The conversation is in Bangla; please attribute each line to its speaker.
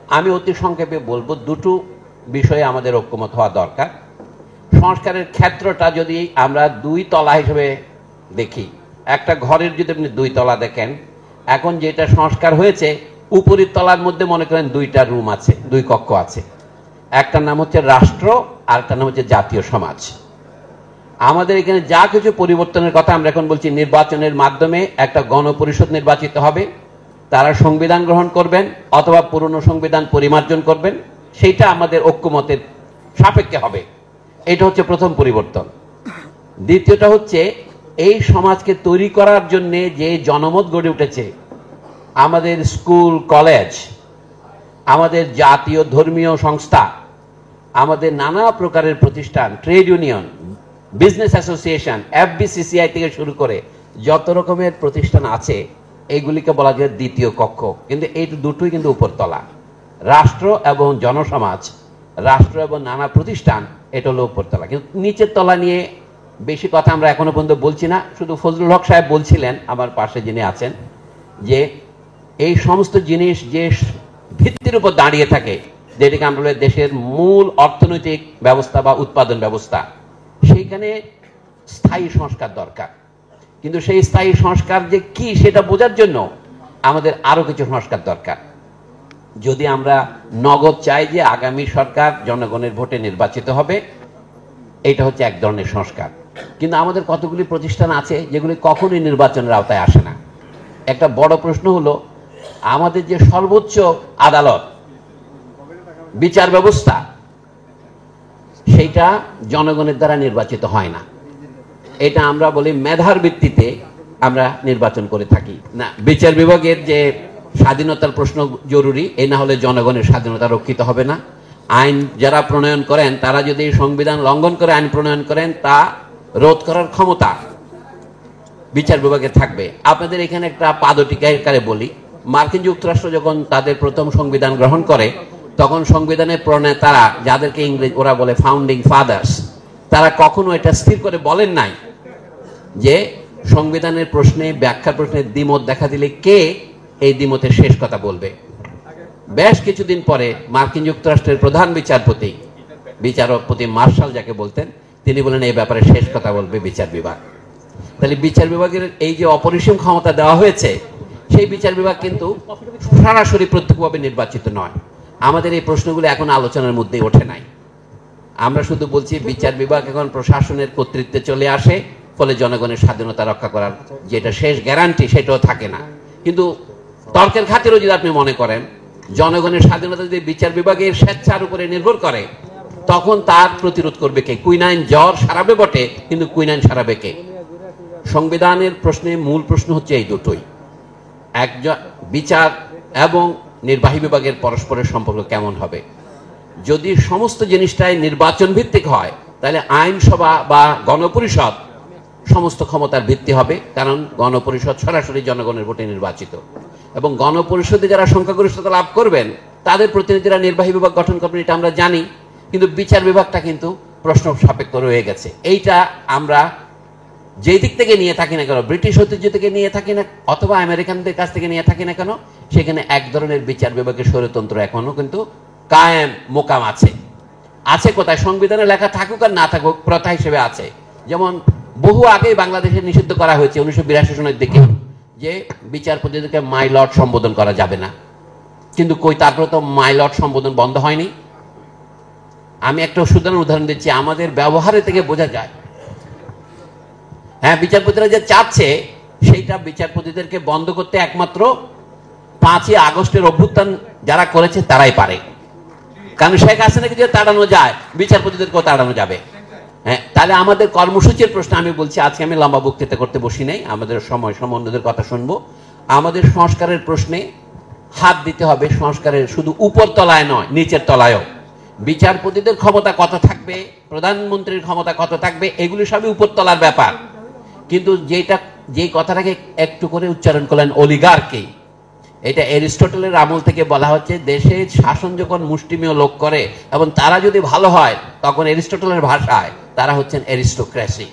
Speaker 1: আমি অতি সংক্ষেপে বলবো দুটো বিষয়ে আমাদের ঐক্যমত হওয়া দরকার। সংস্কারের ক্ষেত্রটা যদি আমরা দুই তলা হিসেবে দেখি, একটা ঘরের যদি আপনি দুই তলা দেখেন, এখন যেটা সংস্কার হয়েছে উপরের তলার মধ্যে মনে করেন দুইটা রুম আছে, দুই কক্ষ আছে। একটার নাম হচ্ছে রাষ্ট্র আর একটার নাম হচ্ছে জাতীয় সমাজ। আমাদের এখানে যা কিছু পরিবর্তনের কথা আমরা এখন বলছি, নির্বাচনের মাধ্যমে একটা গণপরিষদ নির্বাচিত হবে, তারা সংবিধান গ্রহণ করবেন অথবা পুরনো সংবিধান পরিমার্জন করবেন, সেইটা আমাদের ঐক্যমতের সাপেক্ষে হবে। এটা হচ্ছে প্রথম পরিবর্তন। দ্বিতীয়টা হচ্ছে এই সমাজকে তৈরি করার জন্য যে জনমত গড়ে উঠেছে, আমাদের স্কুল কলেজ, আমাদের জাতীয় ধর্মীয় সংস্থা, আমাদের নানা প্রকারের প্রতিষ্ঠান, trade union, business association, FBCCI থেকে শুরু করে যত রকমের প্রতিষ্ঠান আছে, এইগুলিকে বলা যায় দ্বিতীয় কক্ষ। কিন্তু এই দুটোই কিন্তু উপরতলা। রাষ্ট্র এবং জনসমাজ, রাষ্ট্র এবং নানা প্রতিষ্ঠান, এটা হলো উপরতলা। কিন্তু নিচের তলা নিয়ে বেশি কথা আমরা এখনো পর্যন্ত বলছি না। শুধু ফজলুল হক সাহেব বলছিলেন, আমার পাশে যিনি আছেন, যে এই সমস্ত জিনিস যে ভিত্তির উপর দাঁড়িয়ে থাকে, যেটাকে আমরা বলি দেশের মূল অর্থনৈতিক ব্যবস্থা বা উৎপাদন ব্যবস্থা, সেইখানে স্থায়ী সংস্কার দরকার। কিন্তু সেই স্থায়ী সংস্কার যে কি সেটা বোঝার জন্য আমাদের আরো কিছু সংস্কার দরকার। যদি আমরা নগদ চাই যে আগামী সরকার জনগণের ভোটে নির্বাচিত হবে, এটা হচ্ছে এক ধরনের সংস্কার। কিন্তু আমাদের কতগুলি প্রতিষ্ঠান আছে যেগুলি কখনোই নির্বাচনের আওতায় আসে না। একটা বড় প্রশ্ন হলো, আমাদের যে সর্বোচ্চ আদালত, বিচার ব্যবস্থা, সেইটা জনগণের দ্বারা নির্বাচিত হয় না। এটা আমরা বলি মেধার ভিত্তিতে আমরা নির্বাচন করে থাকি না। বিচার বিভাগের যে স্বাধীনতার প্রশ্ন জরুরি, এই না হলে জনগণের স্বাধীনতা রক্ষিত হবে না। আইন যারা প্রণয়ন করেন, তারা যদি সংবিধান লঙ্ঘন করে আইন প্রণয়ন করেন, তা রোধ করার ক্ষমতা বিচার বিভাগে থাকবে। আপনাদের এখানে একটা পাদটিকারে বলি, মার্কিন যুক্তরাষ্ট্র যখন তাদের প্রথম সংবিধান গ্রহণ করে, তখন সংবিধানের প্রণেতারা, যাদেরকে ইংরেজ ওরা বলে ফাউন্ডিং ফাদার্স, তারা কখনো এটা স্থির করে বলেন নাই যে সংবিধানের প্রশ্নে, ব্যাখ্যার প্রশ্নে দ্বিমত দেখা দিলে কে এই দ্বিমতের শেষ কথা বলবে। বেশ কিছুদিন পরে মার্কিন যুক্তরাষ্ট্রের প্রধান বিচারপতি মার্শাল যাকে বলতেন, তিনি বলেন এই ব্যাপারে শেষ কথা বলবে বিচার বিভাগ। তাহলে বিচার বিভাগের এই যে অপরিসীম ক্ষমতা দেওয়া হয়েছে, সেই বিচার বিভাগ কিন্তু সরাসরি প্রত্যক্ষভাবে নির্বাচিত নয়। আমাদের এই প্রশ্নগুলো এখন আলোচনার মধ্যেই ওঠে নাই। আমরা শুধু বলছি বিচার বিভাগ এখন প্রশাসনের কর্তৃত্বে চলে আসে, ফলে জনগণের স্বাধীনতা রক্ষা করার যেটা শেষ গ্যারান্টি সেটাও থাকে না। কিন্তু তর্কের খাতিরও যদি আপনি মনে করেন জনগণের স্বাধীনতা যদি বিচার বিভাগের স্বেচ্ছার উপরে নির্ভর করে, তখন তার প্রতিরোধ করবে কে? কুইনাইন জ্বর সারাবে বটে, কিন্তু কুইনাইন সারাবে কে? সংবিধানের প্রশ্নে মূল প্রশ্ন হচ্ছে এই দুটোই। একজন বিচার এবং নির্বাহী বিভাগের পরস্পরের সম্পর্ক কেমন হবে। যদি সমস্ত জিনিসটাই নির্বাচন ভিত্তিক হয়, তাহলে আইনসভা বা গণপরিষদ সমস্ত ক্ষমতার ভিত্তি হবে, কারণ গণপরিষদ সরাসরি জনগণের ভোটে নির্বাচিত, এবং গণপরিষদে যারা সংখ্যাগরিষ্ঠতা লাভ করবেন তাদের প্রতিনিধিরা নির্বাহী বিভাগ গঠন করবেন, এটা আমরা জানি। কিন্তু বিচার বিভাগটা কিন্তু প্রশ্ন সাপেক্ষ রয়ে গেছে। এইটা আমরা যেই দিক থেকে নিয়ে থাকি না কেন, ব্রিটিশ ঐতিহ্য থেকে নিয়ে থাকি না অথবা আমেরিকানদের কাছ থেকে নিয়ে থাকি না কেন, সেখানে এক ধরনের বিচার বিভাগের স্বৈরতন্ত্র এখনো কিন্তু কায়েম মোকাম আছে। আছে কোথায়? সংবিধানে লেখা থাকুক আর না থাকুক, প্রথা হিসেবে আছে। যেমন বহু আগেই বাংলাদেশে নিষিদ্ধ করা হয়েছে 1982 সনের দিকে, যে বিচারপতিদেরকে মাই লর্ড সম্বোধন করা যাবে না। কিন্তু কই, তারপরে তো মাই লর্ড সম্বোধন বন্ধ হয়নি। আমি একটা সুন্দর উদাহরণ দিচ্ছি, আমাদের ব্যবহারে থেকে বোঝা যায়। হ্যাঁ, বিচারপতিরা যে চাচ্ছে সেইটা বিচারপতিদেরকে বন্ধ করতে একমাত্র 5ই আগস্টের অভ্যুত্থান যারা করেছে তারাই পারে। কারণ শেখ হাসিনাকে যদি তাড়ানো যায়, বিচারপতিদেরকেও তাড়ানো যাবে। হ্যাঁ, তাহলে আমাদের কর্মসূচির প্রশ্ন আমি বলছি, আজকে আমি লম্বা বক্তৃতা করতে বসি নাই, আমাদের সময় অন্যদের কথা শুনবো। আমাদের সংস্কারের প্রশ্নে হাত দিতে হবে, সংস্কারের শুধু উপর তলায় নয়, নিচের তলায়ও। বিচারপতিদের ক্ষমতা কত থাকবে, প্রধানমন্ত্রীর ক্ষমতা কত থাকবে, এগুলি সবই উপর তলার ব্যাপার। কিন্তু যেই কথাটাকে একটু করে উচ্চারণ করলেন অলিগার্কি, এটা অ্যারিস্টটলের আমল থেকে বলা হচ্ছে, দেশে শাসন যখন মুষ্টিমেয় লোক করে এবং তারা যদি ভালো হয়, তখন অ্যারিস্টটলের ভাষায় তারা হচ্ছেন অ্যারিস্টোক্রেসি।